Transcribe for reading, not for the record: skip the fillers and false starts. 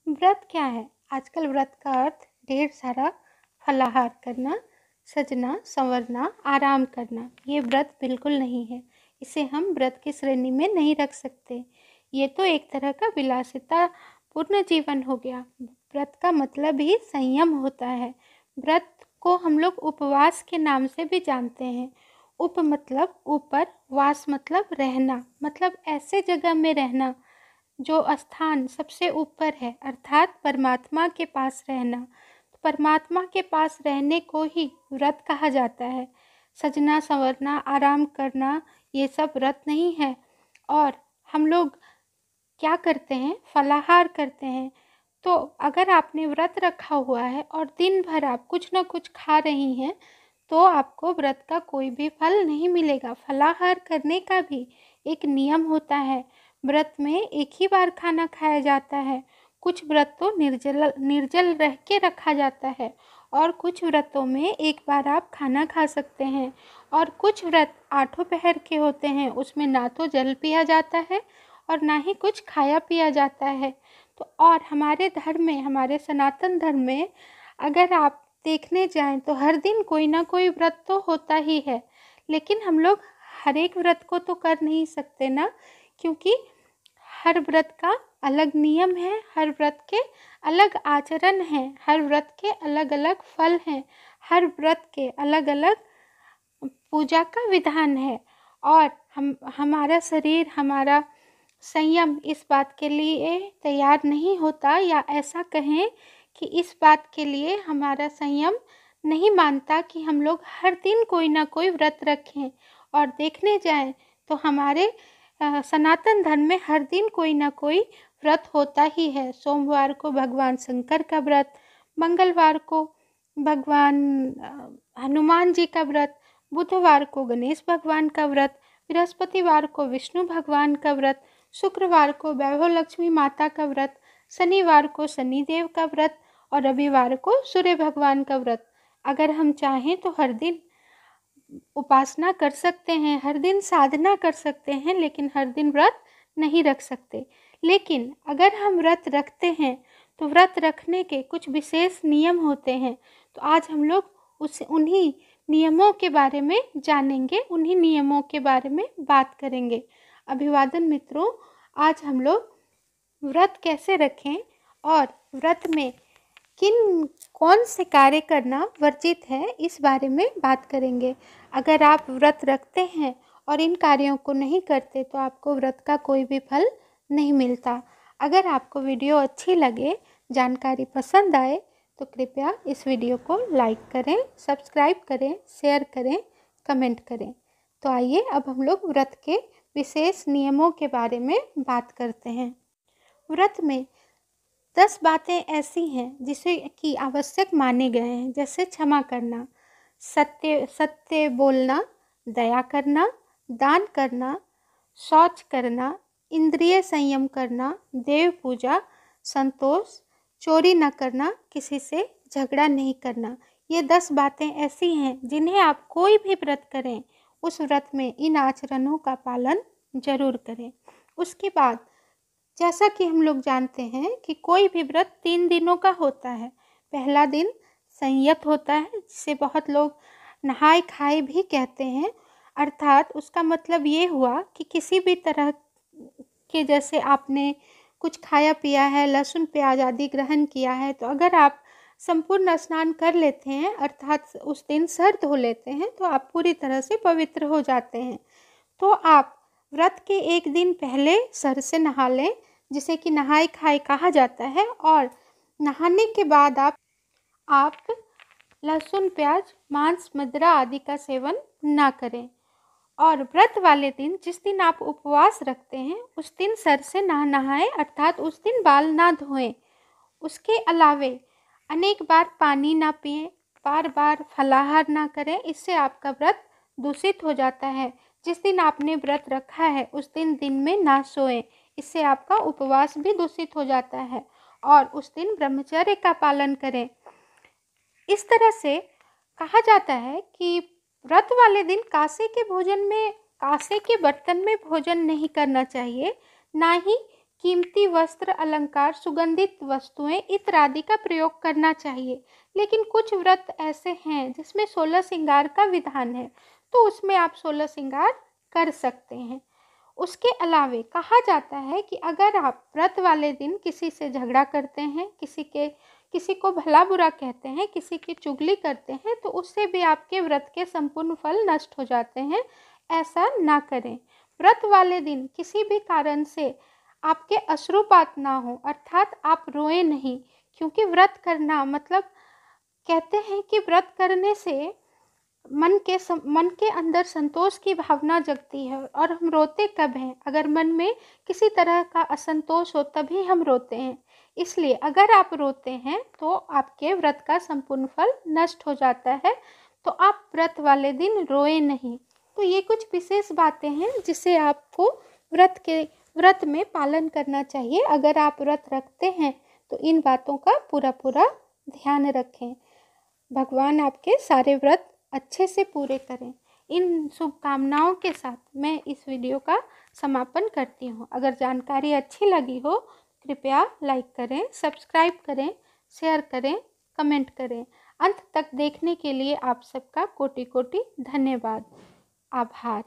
व्रत क्या है? आजकल व्रत का अर्थ ढेर सारा फलाहार करना, सजना, संवरना, आराम करना। ये व्रत बिल्कुल नहीं है। इसे हम व्रत की श्रेणी में नहीं रख सकते। ये तो एक तरह का विलासितापूर्ण जीवन हो गया। व्रत का मतलब ही संयम होता है। व्रत को हम लोग उपवास के नाम से भी जानते हैं। उप मतलब ऊपर, वास मतलब रहना, मतलब ऐसे जगह में रहना जो स्थान सबसे ऊपर है, अर्थात परमात्मा के पास रहना। तो परमात्मा के पास रहने को ही व्रत कहा जाता है। सजना संवरना, आराम करना, ये सब व्रत नहीं है। और हम लोग क्या करते हैं? फलाहार करते हैं। तो अगर आपने व्रत रखा हुआ है और दिन भर आप कुछ ना कुछ खा रही हैं, तो आपको व्रत का कोई भी फल नहीं मिलेगा। फलाहार करने का भी एक नियम होता है। व्रत में एक ही बार खाना खाया जाता है। कुछ व्रत तो निर्जल निर्जल रह के रखा जाता है और कुछ व्रतों में एक बार आप खाना खा सकते हैं। और कुछ व्रत आठों पहर के होते हैं, उसमें ना तो जल पिया जाता है और ना ही कुछ खाया पिया जाता है। तो और हमारे धर्म में, हमारे सनातन धर्म में अगर आप देखने जाएं तो हर दिन कोई ना कोई व्रत तो होता ही है। लेकिन हम लोग हर एक व्रत को तो कर नहीं सकते ना, क्योंकि हर व्रत का अलग नियम है, हर व्रत के अलग आचरण हैं, हर व्रत के अलग अलग फल हैं, हर व्रत के अलग अलग पूजा का विधान है। और हमारा शरीर, हमारा संयम इस बात के लिए तैयार नहीं होता, या ऐसा कहें कि इस बात के लिए हमारा संयम नहीं मानता कि हम लोग हर दिन कोई ना कोई व्रत रखें। और देखने जाएं तो हमारे सनातन धर्म में हर दिन कोई ना कोई व्रत होता ही है। सोमवार को भगवान शंकर का व्रत, मंगलवार को भगवान हनुमान जी का व्रत, बुधवार को गणेश भगवान का व्रत, बृहस्पतिवार को विष्णु भगवान का व्रत, शुक्रवार को वैभव लक्ष्मी माता का व्रत, शनिवार को शनिदेव का व्रत और रविवार को सूर्य भगवान का व्रत। अगर हम चाहें तो हर दिन उपासना कर सकते हैं, हर दिन साधना कर सकते हैं, लेकिन हर दिन व्रत नहीं रख सकते। लेकिन अगर हम व्रत रखते हैं तो व्रत रखने के कुछ विशेष नियम होते हैं। तो आज हम लोग उन्हीं नियमों के बारे में जानेंगे, उन्हीं नियमों के बारे में बात करेंगे। अभिवादन मित्रों, आज हम लोग व्रत कैसे रखें और व्रत में कौन से कार्य करना वर्जित है, इस बारे में बात करेंगे। अगर आप व्रत रखते हैं और इन कार्यों को नहीं करते तो आपको व्रत का कोई भी फल नहीं मिलता। अगर आपको वीडियो अच्छी लगे, जानकारी पसंद आए, तो कृपया इस वीडियो को लाइक करें, सब्सक्राइब करें, शेयर करें, कमेंट करें। तो आइए अब हम लोग व्रत के विशेष नियमों के बारे में बात करते हैं। व्रत में 10 बातें ऐसी हैं जिसे कि आवश्यक माने गए हैं, जैसे क्षमा करना, सत्य सत्य बोलना, दया करना, दान करना, शौच करना, इंद्रिय संयम करना, देव पूजा, संतोष, चोरी न करना, किसी से झगड़ा नहीं करना। ये 10 बातें ऐसी हैं जिन्हें आप कोई भी व्रत करें, उस व्रत में इन आचरणों का पालन जरूर करें। उसके बाद जैसा कि हम लोग जानते हैं कि कोई भी व्रत 3 दिनों का होता है। पहला दिन संयत होता है, जिसे बहुत लोग नहाय खाए भी कहते हैं। अर्थात उसका मतलब ये हुआ कि किसी भी तरह के, जैसे आपने कुछ खाया पिया है, लहसुन प्याज आदि ग्रहण किया है, तो अगर आप संपूर्ण स्नान कर लेते हैं, अर्थात उस दिन सर धो लेते हैं, तो आप पूरी तरह से पवित्र हो जाते हैं। तो आप व्रत के एक दिन पहले सर से नहा लें, जिसे कि नहाय खाए कहा जाता है। और नहाने के बाद आप लहसुन प्याज, मांस, मदिरा आदि का सेवन ना करें। और व्रत वाले दिन, जिस दिन आप उपवास रखते हैं, उस दिन सर से ना नहाएं, अर्थात उस दिन बाल ना धोएं। उसके अलावे अनेक बार पानी ना पिएं, बार बार फलाहार ना करें, इससे आपका व्रत दूषित हो जाता है। जिस दिन आपने व्रत रखा है उस दिन में ना सोएं, इससे आपका उपवास भी दूषित हो जाता है। और उस दिन ब्रह्मचर्य का पालन करें। इस तरह से कहा जाता है कि व्रत वाले दिन कांसे के बर्तन में भोजन नहीं करना चाहिए, ना ही कीमती वस्त्र, अलंकार, सुगंधित वस्तुएं, इत्र आदि का प्रयोग करना चाहिए। लेकिन कुछ व्रत ऐसे हैं जिसमें 16 श्रृंगार का विधान है, तो उसमें आप 16 श्रृंगार कर सकते हैं। उसके अलावे कहा जाता है कि अगर आप व्रत वाले दिन किसी से झगड़ा करते हैं, किसी को भला बुरा कहते हैं, किसी की चुगली करते हैं, तो उससे भी आपके व्रत के संपूर्ण फल नष्ट हो जाते हैं। ऐसा ना करें। व्रत वाले दिन किसी भी कारण से आपके अश्रुपात ना हो, अर्थात आप रोएं नहीं, क्योंकि व्रत करना मतलब कहते हैं कि व्रत करने से मन के अंदर संतोष की भावना जगती है। और हम रोते कब हैं? अगर मन में किसी तरह का असंतोष हो तभी हम रोते हैं। इसलिए अगर आप रोते हैं तो आपके व्रत का संपूर्ण फल नष्ट हो जाता है। तो आप व्रत वाले दिन रोए नहीं। तो ये कुछ विशेष बातें हैं जिसे आपको व्रत में पालन करना चाहिए। अगर आप व्रत रखते हैं तो इन बातों का पूरा ध्यान रखें। भगवान आपके सारे व्रत अच्छे से पूरे करें। इन शुभकामनाओं के साथ मैं इस वीडियो का समापन करती हूँ। अगर जानकारी अच्छी लगी हो कृपया लाइक करें, सब्सक्राइब करें, शेयर करें, कमेंट करें। अंत तक देखने के लिए आप सबका कोटि कोटि धन्यवाद। आभार।